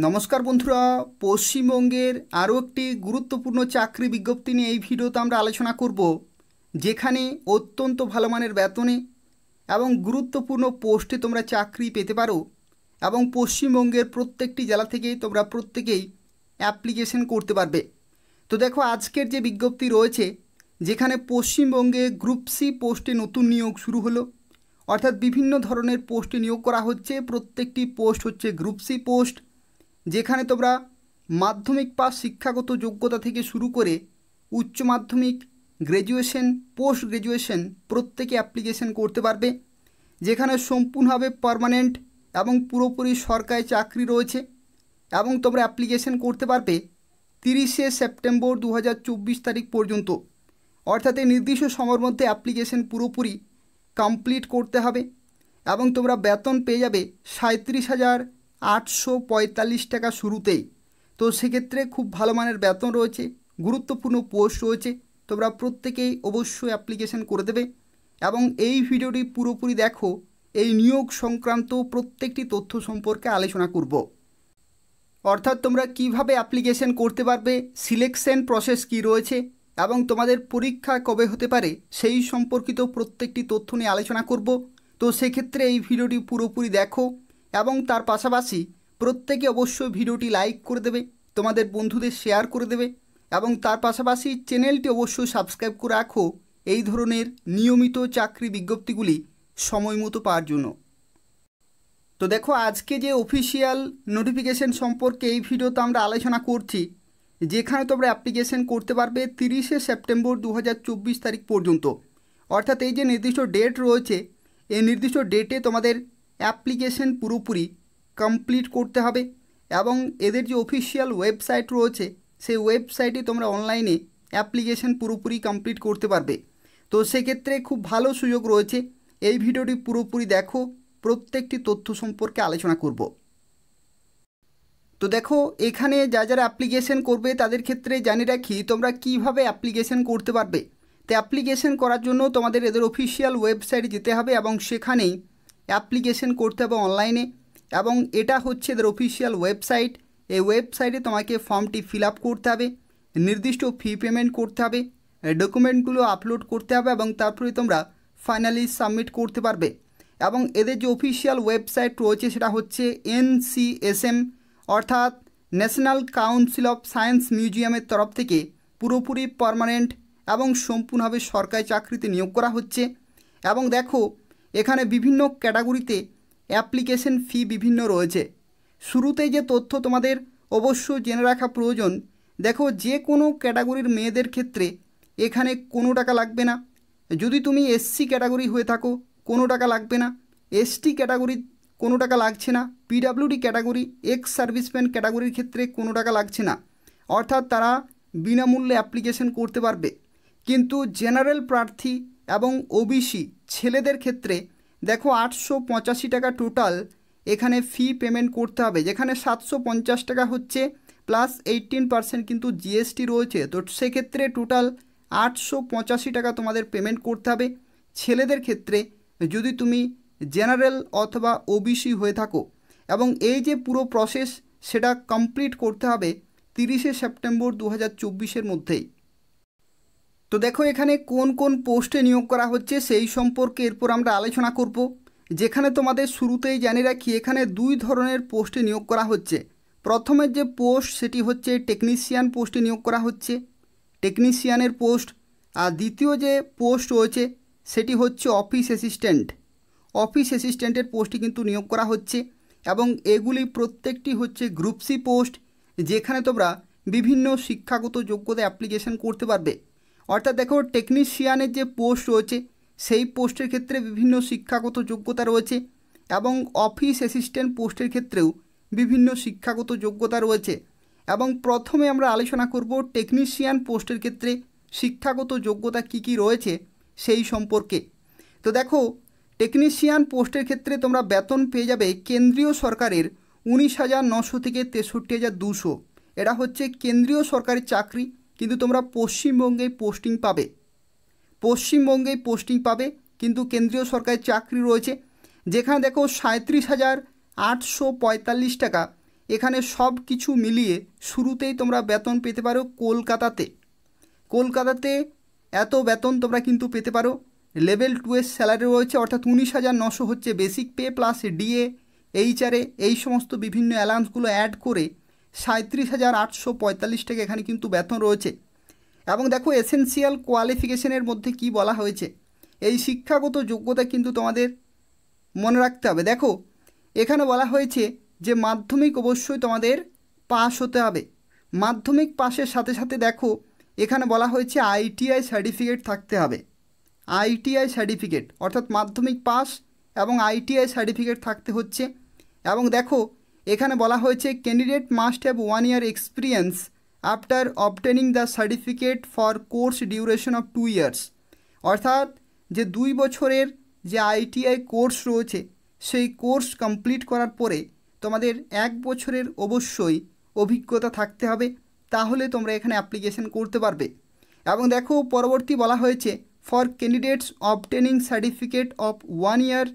নমস্কার বন্ধুরা, পশ্চিমবঙ্গের আরও একটি গুরুত্বপূর্ণ চাকরি বিজ্ঞপ্তি নিয়ে এই ভিডিওতে আমরা আলোচনা করব, যেখানে অত্যন্ত ভালো মানের বেতনে এবং গুরুত্বপূর্ণ পোস্টে তোমরা চাকরি পেতে পারো এবং পশ্চিমবঙ্গের প্রত্যেকটি জেলা থেকেই তোমরা প্রত্যেকেই অ্যাপ্লিকেশন করতে পারবে। তো দেখো, আজকের যে বিজ্ঞপ্তি রয়েছে, যেখানে পশ্চিমবঙ্গে গ্রুপ সি পোস্টে নতুন নিয়োগ শুরু হলো, অর্থাৎ বিভিন্ন ধরনের পোস্টে নিয়োগ করা হচ্ছে। প্রত্যেকটি পোস্ট হচ্ছে গ্রুপ সি পোস্ট, যেখানে তোমরা মাধ্যমিক পাস শিক্ষাগত যোগ্যতা থেকে শুরু করে উচ্চ মাধ্যমিক, গ্র্যাজুয়েশন, পোস্ট গ্র্যাজুয়েশন প্রত্যেকে অ্যাপ্লিকেশন করতে পারবে। যেখানে সম্পূর্ণভাবে পার্মানেন্ট এবং পুরোপুরি সরকারি চাকরি রয়েছে এবং তোমরা অ্যাপ্লিকেশন করতে পারবে 30শে সেপ্টেম্বর 2024 তারিখ পর্যন্ত। অর্থাৎ এই নির্দিষ্ট সময়ের মধ্যে অ্যাপ্লিকেশন পুরোপুরি কমপ্লিট করতে হবে এবং তোমরা বেতন পেয়ে যাবে 37,845 টাকা শুরুতেই। তো সেক্ষেত্রে খুব ভালো মানের বেতন রয়েছে, গুরুত্বপূর্ণ পোস্ট রয়েছে, তোমরা প্রত্যেকেই অবশ্যই অ্যাপ্লিকেশন করে দেবে এবং এই ভিডিওটি পুরোপুরি দেখো। এই নিয়োগ সংক্রান্ত প্রত্যেকটি তথ্য সম্পর্কে আলোচনা করব। অর্থাৎ তোমরা কিভাবে অ্যাপ্লিকেশন করতে পারবে, সিলেকশন প্রসেস কি রয়েছে এবং তোমাদের পরীক্ষা কবে হতে পারে সেই সম্পর্কিত প্রত্যেকটি তথ্য নিয়ে আলোচনা করব। তো সেক্ষেত্রে এই ভিডিওটি পুরোপুরি দেখো এবং তার পাশাপাশি প্রত্যেকে অবশ্যই ভিডিওটি লাইক করে দেবে, তোমাদের বন্ধুদের শেয়ার করে দেবে এবং তার পাশাপাশি চ্যানেলটি অবশ্যই সাবস্ক্রাইব করে রাখো এই ধরনের নিয়মিত চাকরি বিজ্ঞপ্তিগুলি সময় মতো পাওয়ার জন্য। তো দেখো, আজকে যে অফিসিয়াল নোটিফিকেশন সম্পর্কে এই ভিডিওতে আমরা আলোচনা করছি, যেখানে তোমরা অ্যাপ্লিকেশন করতে পারবে 30শে সেপ্টেম্বর 2024 তারিখ পর্যন্ত। অর্থাৎ এই যে নির্দিষ্ট ডেট রয়েছে, এই নির্দিষ্ট ডেটে তোমাদের অ্যাপ্লিকেশন পুরোপুরি কমপ্লিট করতে হবে এবং এদের যে অফিসিয়াল ওয়েবসাইট রয়েছে, সেই ওয়েবসাইটে তোমরা অনলাইনে অ্যাপ্লিকেশন পুরোপুরি কমপ্লিট করতে পারবে। তো সেক্ষেত্রে খুব ভালো সুযোগ রয়েছে, এই ভিডিওটি পুরোপুরি দেখো, প্রত্যেকটি তথ্য সম্পর্কে আলোচনা করব। তো দেখো, এখানে যারা অ্যাপ্লিকেশন করবে তাদের ক্ষেত্রে জানিয়ে রাখি তোমরা কিভাবে অ্যাপ্লিকেশন করতে পারবে। তো অ্যাপ্লিকেশন করার জন্য তোমাদের এদের অফিসিয়াল ওয়েবসাইটে যেতে হবে এবং সেখানেই অ্যাপ্লিকেশন করতে হবে অনলাইনে, এবং এটা হচ্ছে এদের অফিসিয়াল ওয়েবসাইট। এই ওয়েবসাইটে তোমাকে ফর্মটি ফিল আপ করতে হবে, নির্দিষ্ট ফি পেমেন্ট করতে হবে, ডকুমেন্টগুলো আপলোড করতে হবে এবং তারপরে তোমরা ফাইনালি সাবমিট করতে পারবে। এবং এদের যে অফিসিয়াল ওয়েবসাইট রয়েছে সেটা হচ্ছে NCSM, অর্থাৎ ন্যাশনাল কাউন্সিল অফ সায়েন্স মিউজিয়ামের তরফ থেকে পুরোপুরি পার্মানেন্ট এবং সম্পূর্ণভাবে সরকারি চাকরিতে নিয়োগ করা হচ্ছে। এবং দেখো, এখানে বিভিন্ন ক্যাটাগরিতে অ্যাপ্লিকেশন ফি বিভিন্ন রয়েছে। শুরুতেই যে তথ্য তোমাদের অবশ্যই জেনে রাখা প্রয়োজন, দেখো যে কোনো ক্যাটাগরির মেয়েদের ক্ষেত্রে এখানে কোনো টাকা লাগবে না। যদি তুমি SC ক্যাটাগরি হয়ে থাকো কোনো টাকা লাগবে না, ST ক্যাটাগরি কোনো টাকা লাগছে না, PWD ক্যাটাগরি, এক্স সার্ভিসম্যান ক্যাটাগরির ক্ষেত্রে কোনো টাকা লাগছে না। অর্থাৎ তারা বিনামূল্যে অ্যাপ্লিকেশন করতে পারবে। কিন্তু জেনারেল প্রার্থী এবং OBC ছেলেদের ক্ষেত্রে দেখো 885 টাকা টোটাল এখানে ফি পেমেন্ট করতে হবে, যেখানে 750 টাকা হচ্ছে প্লাস 18% কিন্তু GST রয়েছে। তো সেক্ষেত্রে টোটাল 885 টাকা তোমাদের পেমেন্ট করতে হবে ছেলেদের ক্ষেত্রে, যদি তুমি জেনারেল অথবা OBC হয়ে থাকো। এবং এই যে পুরো প্রসেস সেটা কমপ্লিট করতে হবে 30শে সেপ্টেম্বর 2024 মধ্যেই। তো দেখো, এখানে কোন কোন পোস্টে নিয়োগ করা হচ্ছে সেই সম্পর্কে এরপর আমরা আলোচনা করব। যেখানে তোমাদের শুরুতেই জানিয়ে রাখি, এখানে দুই ধরনের পোস্টে নিয়োগ করা হচ্ছে। প্রথমের যে পোস্ট সেটি হচ্ছে টেকনিশিয়ান পোস্টে নিয়োগ করা হচ্ছে, টেকনিশিয়ানের পোস্ট। আর দ্বিতীয় যে পোস্ট রয়েছে সেটি হচ্ছে অফিস অ্যাসিস্ট্যান্ট। অফিস অ্যাসিস্ট্যান্টের পোস্টে কিন্তু নিয়োগ করা হচ্ছে এবং এগুলি প্রত্যেকটি হচ্ছে গ্রুপ সি পোস্ট, যেখানে তোমরা বিভিন্ন শিক্ষাগত যোগ্যতা অ্যাপ্লিকেশন করতে পারবে। অর্থাৎ দেখো, টেকনিশিয়ানের যে পোস্ট রয়েছে সেই পোস্টের ক্ষেত্রে বিভিন্ন শিক্ষাগত যোগ্যতা রয়েছে এবং অফিস অ্যাসিস্ট্যান্ট পোস্টের ক্ষেত্রেও বিভিন্ন শিক্ষাগত যোগ্যতা রয়েছে। এবং প্রথমে আমরা আলোচনা করব টেকনিশিয়ান পোস্টের ক্ষেত্রে শিক্ষাগত যোগ্যতা কী কী রয়েছে সেই সম্পর্কে। তো দেখো, টেকনিশিয়ান পোস্টের ক্ষেত্রে তোমরা বেতন পেয়ে যাবে কেন্দ্রীয় সরকারের 19,900 থেকে 63,200। এটা হচ্ছে কেন্দ্রীয় সরকারি চাকরি, কিন্তু তোমরা পশ্চিমবঙ্গেই পোস্টিং পাবে, পশ্চিমবঙ্গেই পোস্টিং পাবে কিন্তু কেন্দ্রীয় সরকারি চাকরি রয়েছে। যেখানে দেখো 37,845 টাকা এখানে সব কিছু মিলিয়ে শুরুতেই তোমরা বেতন পেতে পারো কলকাতাতে এত বেতন তোমরা কিন্তু পেতে পারো। লেভেল 2 এর স্যালারি রয়েছে, অর্থাৎ 19,900 হচ্ছে basic pay plus DA HRA এই সমস্ত বিভিন্ন অ্যালাউন্সগুলো অ্যাড করে 37,845 টাকা এখানে কিন্তু বেতন রয়েছে। এবং দেখো এসেনশিয়াল কোয়ালিফিকেশনের মধ্যে কি বলা হয়েছে, এই শিক্ষাগত যোগ্যতা কিন্তু তোমাদের মনে রাখতে হবে। দেখো এখানে বলা হয়েছে যে মাধ্যমিক অবশ্যই তোমাদের পাস হতে হবে। মাধ্যমিক পাসের সাথে সাথে দেখো এখানে বলা হয়েছে আইটিআই সার্টিফিকেট থাকতে হবে। আইটিআই সার্টিফিকেট অর্থাৎ মাধ্যমিক পাস এবং আইটিআই সার্টিফিকেট থাকতে হচ্ছে। এবং দেখো এখানে বলা হয়েছে candidate must have 1 year experience after obtaining the certificate for course duration of 2 years। অর্থাৎ যে 2 বছরের যে আইটিআই কোর্স রয়েছে সেই কোর্স কমপ্লিট করার পরে তোমাদের 1 বছরের অবশ্যই অভিজ্ঞতা থাকতে হবে, তাহলে তোমরা এখানে অ্যাপ্লিকেশন করতে পারবে। এবং দেখো পরবর্তী বলা হয়েছে for candidates obtaining certificate of 1 year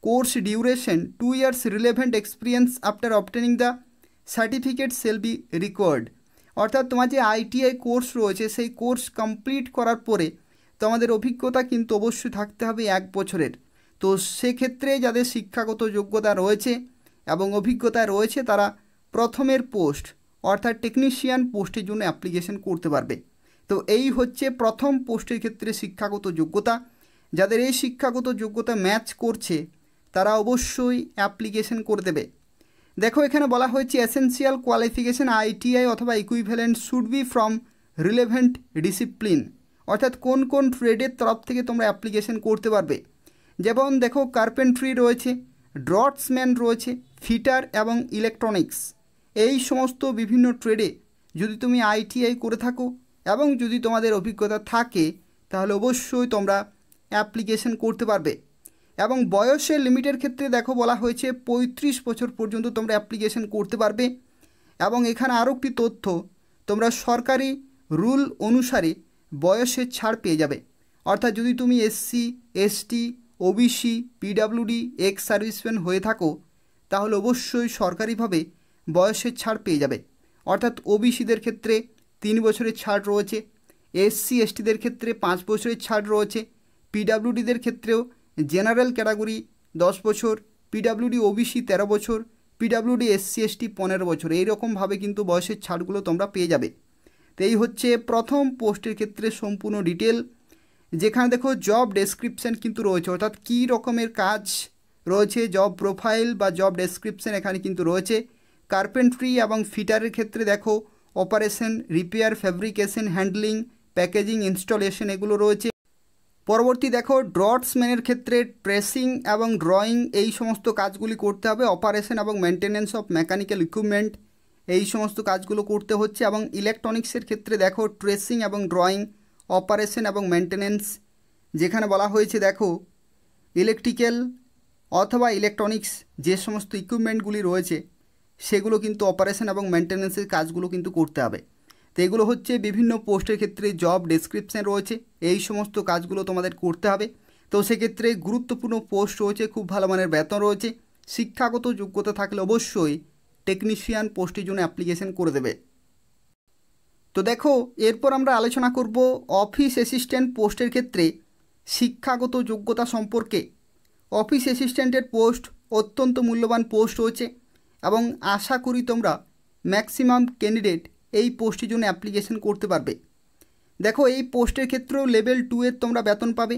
course duration 2 years relevant experience after obtaining the certificate shall be required. অর্থাৎ তোমার যে আইটিআই কোর্স রয়েছে সেই কোর্স কমপ্লিট করার পরে তোমাদের অভিজ্ঞতা কিন্তু অবশ্যই থাকতে হবে 1 বছরের। তো সেক্ষেত্রে যাদের শিক্ষাগত যোগ্যতা রয়েছে এবং অভিজ্ঞতা রয়েছে তারা প্রথমের পোস্ট অর্থাৎ টেকনিশিয়ান পোস্টের জন্য অ্যাপ্লিকেশন করতে পারবে। তো এই হচ্ছে প্রথম পোস্টের ক্ষেত্রে শিক্ষাগত যোগ্যতা। যাদের এই শিক্ষাগত যোগ্যতা ম্যাচ করছে তারা অবশ্যই অ্যাপ্লিকেশন করে দেবে। দেখো এখানে বলা হয়েছে এসেনশিয়াল কোয়ালিফিকেশন আইটিআই অথবা equivalent should be from relevant discipline. অর্থাৎ কোন কোন ট্রেডের তরফ থেকে তোমরা অ্যাপ্লিকেশন করতে পারবে, যেমন দেখো কার্পেন্ট্রি রয়েছে, ড্রটসম্যান রয়েছে, ফিটার এবং ইলেকট্রনিক্স। এই সমস্ত বিভিন্ন ট্রেডে যদি তুমি আইটিআই করে থাকো এবং যদি তোমাদের অভিজ্ঞতা থাকে তাহলে অবশ্যই তোমরা অ্যাপ্লিকেশন করতে পারবে। এবং বয়সের লিমিটের ক্ষেত্রে দেখো বলা হয়েছে 35 বছর পর্যন্ত তোমরা অ্যাপ্লিকেশন করতে পারবে। এবং এখানে আরও একটি তথ্য, তোমরা সরকারি রুল অনুসারে বয়সের ছাড় পেয়ে যাবে। অর্থাৎ যদি তুমি SC, ST, OBC, PWD, ex serviceman হয়ে থাকো তাহলে অবশ্যই সরকারিভাবে বয়সের ছাড় পেয়ে যাবে। অর্থাৎ ওবিসিদের ক্ষেত্রে 3 বছরের ছাড় রয়েছে, এসসি এসটিদের ক্ষেত্রে 5 বছরের ছাড় রয়েছে, পিডাব্লিউডিদের ক্ষেত্রেও জেনারেল ক্যাটাগরি 10 বছর, পিডাব্লিউডি ওবিসি 13 বছর, পিডাব্লিউডি এসসি এসটি 15 বছর, এইরকমভাবে কিন্তু বয়সের ছাড়গুলো তোমরা পেয়ে যাবে। তো এই হচ্ছে প্রথম পোস্টের ক্ষেত্রে সম্পূর্ণ ডিটেল, যেখানে দেখো জব ডেসক্রিপশান কিন্তু রয়েছে, অর্থাৎ কী রকমের কাজ রয়েছে, জব প্রোফাইল বা জব ডেসক্রিপশান এখানে কিন্তু রয়েছে। কার্পেন্ট্রি এবং ফিটারের ক্ষেত্রে দেখো operation, repair, fabrication, handling, packaging, installation এগুলো রয়েছে। পরবর্তী দেখো ড্রটসম্যানের ক্ষেত্রে ট্রেসিং এবং ড্রয়িং এই সমস্ত কাজগুলি করতে হবে। অপারেশন এবং মেনটেন্যান্স অফ মেকানিক্যাল ইকুইপমেন্ট এই সমস্ত কাজগুলো করতে হচ্ছে। এবং ইলেকট্রনিক্সের ক্ষেত্রে দেখো ট্রেসিং এবং ড্রয়িং, অপারেশন এবং মেনটেন্যান্স, যেখানে বলা হয়েছে দেখো ইলেকট্রিক্যাল অথবা ইলেকট্রনিক্স যে সমস্ত ইকুইপমেন্টগুলি রয়েছে সেগুলো কিন্তু অপারেশন এবং মেনটেন্যান্সের কাজগুলো কিন্তু করতে হবে। তো এগুলো হচ্ছে বিভিন্ন পোস্টের ক্ষেত্রে জব ডেসক্রিপশান রয়েছে, এই সমস্ত কাজগুলো তোমাদের করতে হবে। তো সেক্ষেত্রে গুরুত্বপূর্ণ পোস্ট রয়েছে, খুব ভালো মানের বেতন রয়েছে। শিক্ষাগত যোগ্যতা থাকলে অবশ্যই টেকনিশিয়ান পোস্টের জন্য অ্যাপ্লিকেশন করে দেবে। তো দেখো এরপর আমরা আলোচনা করব অফিস অ্যাসিস্ট্যান্ট পোস্টের ক্ষেত্রে শিক্ষাগত যোগ্যতা সম্পর্কে। অফিস অ্যাসিস্ট্যান্টের পোস্ট অত্যন্ত মূল্যবান পোস্ট রয়েছে এবং আশা করি তোমরা ম্যাক্সিমাম ক্যান্ডিডেট এই পোস্টের জন্য অ্যাপ্লিকেশন করতে পারবে। দেখো এই পোস্টের ক্ষেত্রেও লেভেল 2 এর তোমরা বেতন পাবে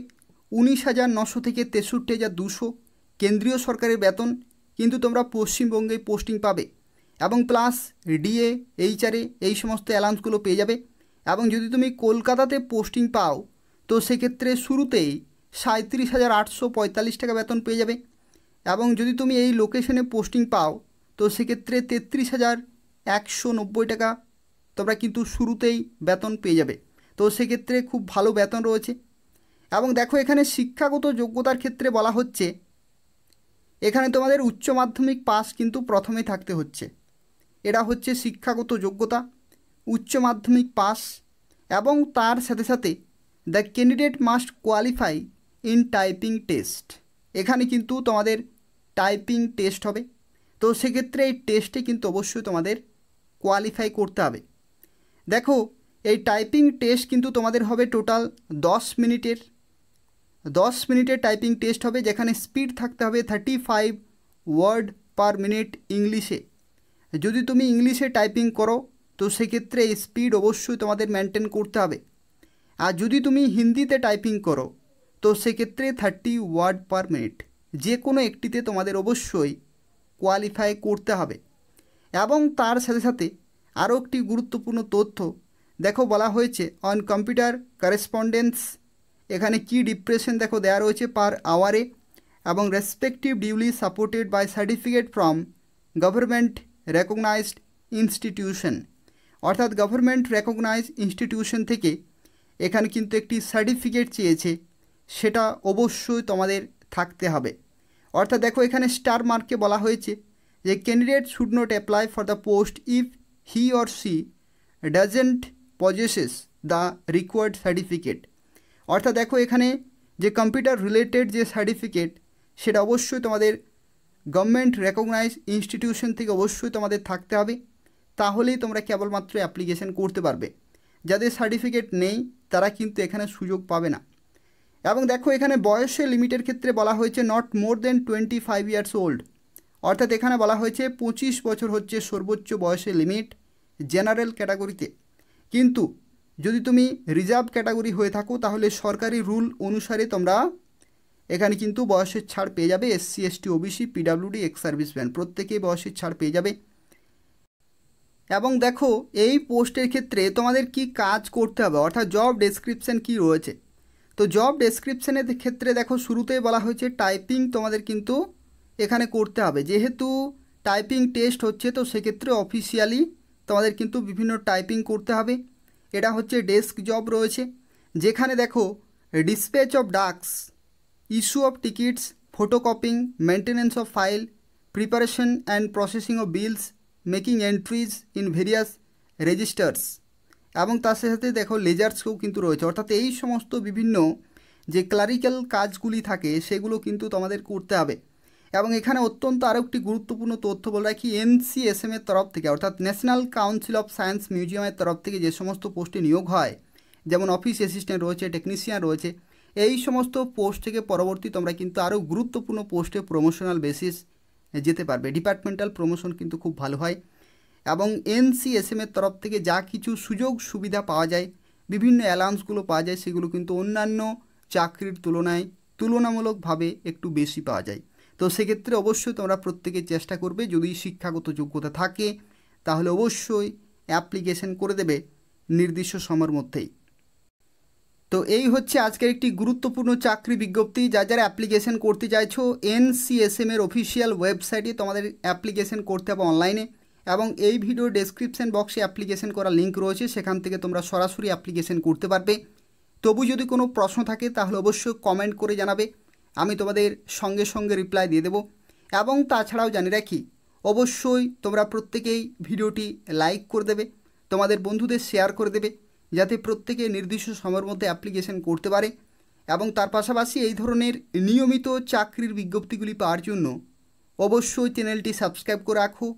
19,900 থেকে 63,200 কেন্দ্রীয় সরকারের বেতন, কিন্তু তোমরা পশ্চিমবঙ্গে পোস্টিং পাবে। এবং প্লাস ডিএ, এইচআরএ এই সমস্ত অ্যালাউন্সগুলো পেয়ে যাবে। এবং যদি তুমি কলকাতাতে পোস্টিং পাও তো সেক্ষেত্রে শুরুতেই 37,845 টাকা বেতন পেয়ে যাবে। এবং যদি তুমি এই লোকেশনে পোস্টিং পাও তো সেক্ষেত্রে 33,190 টাকা তোমরা কিন্তু শুরুতেই বেতন পেয়ে যাবে। তো সেক্ষেত্রে খুব ভালো বেতন রয়েছে। এবং দেখো এখানে শিক্ষাগত যোগ্যতার ক্ষেত্রে বলা হচ্ছে এখানে তোমাদের উচ্চ মাধ্যমিক পাস কিন্তু প্রথমে থাকতে হচ্ছে। এটা হচ্ছে শিক্ষাগত যোগ্যতা, উচ্চ মাধ্যমিক পাস। এবং তার সাথে সাথে the candidate must qualify in typing test, এখানে কিন্তু তোমাদের টাইপিং টেস্ট হবে। তো সেক্ষেত্রে এই টেস্টে কিন্তু অবশ্যই তোমাদের কোয়ালিফাই করতে হবে। দেখো এই টাইপিং টেস্ট কিন্তু তোমাদের হবে টোটাল 10 মিনিটের টাইপিং টেস্ট হবে, যেখানে স্পিড থাকতে হবে 35 ওয়ার্ড পার মিনিট ইংলিশে। যদি তুমি ইংলিশে টাইপিং করো তো সেক্ষেত্রে এই স্পিড অবশ্যই তোমাদের মেনটেন করতে হবে। আর যদি তুমি হিন্দিতে টাইপিং করো তো সেক্ষেত্রে 30 ওয়ার্ড পার মিনিট, যে কোনো একটিতে তোমাদের অবশ্যই কোয়ালিফাই করতে হবে। এবং তার সাথে সাথে আরও একটি গুরুত্বপূর্ণ তথ্য দেখো বলা হয়েছে অন কম্পিউটার করেসপন্ডেন্স, এখানে কি ডিপ্রেশন দেখো দেওয়া রয়েছে পার আওয়ারে, এবং respective duly supported by certificate from government recognised institution, অর্থাৎ গভর্নমেন্ট রেকগনাইজড ইনস্টিটিউশন থেকে এখানে কিন্তু একটি সার্টিফিকেট চেয়েছে, সেটা অবশ্যই তোমাদের থাকতে হবে। অর্থাৎ দেখো এখানে স্টার মার্কে বলা হয়েছে যে candidate should not apply for the post if he or C doesn't possesses the required certificate. অর্থাৎ দেখো এখানে যে কম্পিউটার রিলেটেড যে সার্টিফিকেট সেটা অবশ্যই তোমাদের গভর্নমেন্ট রেকগনাইজ ইনস্টিটিউশন থেকে অবশ্যই তোমাদের থাকতে হবে, তাহলেই তোমরা কেবলমাত্র অ্যাপ্লিকেশন করতে পারবে। যাদের সার্টিফিকেট নেই তারা কিন্তু এখানে সুযোগ পাবে না। এবং দেখো এখানে বয়সের লিমিটের ক্ষেত্রে বলা হয়েছে not more than 25 years old, অর্থাৎ এখানে বলা হয়েছে 25 বছর হচ্ছে সর্বোচ্চ বয়সের লিমিট জেনারেল ক্যাটাগরিতে। কিন্তু যদি তুমি রিজার্ভ ক্যাটাগরি হয়ে থাকো তাহলে সরকারি রুল অনুসারে তোমরা এখানে কিন্তু বয়সের ছাড় পেয়ে যাবে। SC ST OBC PWD ex serviceman প্রত্যেকেই বয়সের ছাড় পেয়ে যাবে। এবং দেখো এই পোস্টের ক্ষেত্রে তোমাদের কি কাজ করতে হবে, অর্থাৎ জব ডেসক্রিপশান কি রয়েছে। তো জব ডেসক্রিপশানের ক্ষেত্রে দেখো শুরুতেই বলা হয়েছে টাইপিং তোমাদের কিন্তু এখানে করতে হবে, যেহেতু টাইপিং টেস্ট হচ্ছে তো সেক্ষেত্রে অফিসিয়ালি তোমাদের কিন্তু বিভিন্ন টাইপিং করতে হবে। এটা হচ্ছে ডেস্ক জব রয়েছে, যেখানে দেখো dispatch of daks, issue of tickets, photocopying, maintenance of file, preparation and processing of bills, making entries in various registers, এবং তার সাথে দেখো লেজার্সকেও কিন্তু রয়েছে। অর্থাৎ এই সমস্ত বিভিন্ন যে ক্লারিক্যাল কাজগুলি থাকে সেগুলো কিন্তু তোমাদের করতে হবে। এবং এখানে অত্যন্ত আরও একটি গুরুত্বপূর্ণ তথ্য বলে রাখি, NCSM এর তরফ থেকে অর্থাৎ ন্যাশনাল কাউন্সিল অফ সায়েন্স মিউজিয়ামের তরফ থেকে যে সমস্ত পোস্টে নিয়োগ হয়, যেমন অফিস অ্যাসিস্ট্যান্ট রয়েছে, টেকনিশিয়ান রয়েছে, এই সমস্ত পোস্ট থেকে পরবর্তী তোমরা কিন্তু আরও গুরুত্বপূর্ণ পোস্টে প্রমোশনাল বেসিস যেতে পারবে। ডিপার্টমেন্টাল প্রমোশন কিন্তু খুব ভালো হয়। এবং NCSM এর তরফ থেকে যা কিছু সুযোগ সুবিধা পাওয়া যায়, বিভিন্ন অ্যালাউন্সগুলো পাওয়া যায়, সেগুলো কিন্তু অন্যান্য চাকরির তুলনায় তুলনামূলকভাবে একটু বেশি পাওয়া যায়। তো সেক্ষেত্রে অবশ্যই তোমরা প্রত্যেকে চেষ্টা করবে, যদি শিক্ষাগত যোগ্যতা থাকে তাহলে অবশ্যই অ্যাপ্লিকেশন করে দেবে নির্দিষ্ট সময়ের মধ্যেই। তো এই হচ্ছে আজকের একটি গুরুত্বপূর্ণ চাকরি বিজ্ঞপ্তি। যারা অ্যাপ্লিকেশন করতে চাইছো NCSM এর অফিসিয়াল ওয়েবসাইটে তোমাদের অ্যাপ্লিকেশন করতে হবে অনলাইনে, এবং এই ভিডিও ডেসক্রিপশন বক্সে অ্যাপ্লিকেশন করার লিঙ্ক রয়েছে, সেখান থেকে তোমরা সরাসরি অ্যাপ্লিকেশন করতে পারবে। তবু যদি কোনো প্রশ্ন থাকে তাহলে অবশ্যই কমেন্ট করে জানাবে, আমি তোমাদের সঙ্গে সঙ্গে রিপ্লাই দিয়ে দেবো। এবং তাছাড়াও জানিয়ে রাখি, অবশ্যই তোমরা প্রত্যেকেই ভিডিওটি লাইক করে দেবে, তোমাদের বন্ধুদের শেয়ার করে দেবে, যাতে প্রত্যেকে নির্দিষ্ট সময়ের মধ্যে অ্যাপ্লিকেশন করতে পারে। এবং তার পাশাপাশি এই ধরনের নিয়মিত চাকরির বিজ্ঞপ্তিগুলি পাওয়ার জন্য অবশ্যই চ্যানেলটি সাবস্ক্রাইব করে রাখো।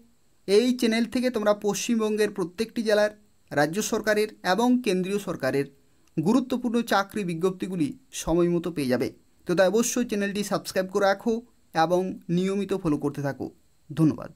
এই চ্যানেল থেকে তোমরা পশ্চিমবঙ্গের প্রত্যেকটি জেলার, রাজ্য সরকারের এবং কেন্দ্রীয় সরকারের গুরুত্বপূর্ণ চাকরি বিজ্ঞপ্তিগুলি সময় মতো পেয়ে যাবে। তো তাই অবশ্যই চ্যানেলটি সাবস্ক্রাইব করে রাখো এবং নিয়মিত ফলো করতে থাকো। ধন্যবাদ।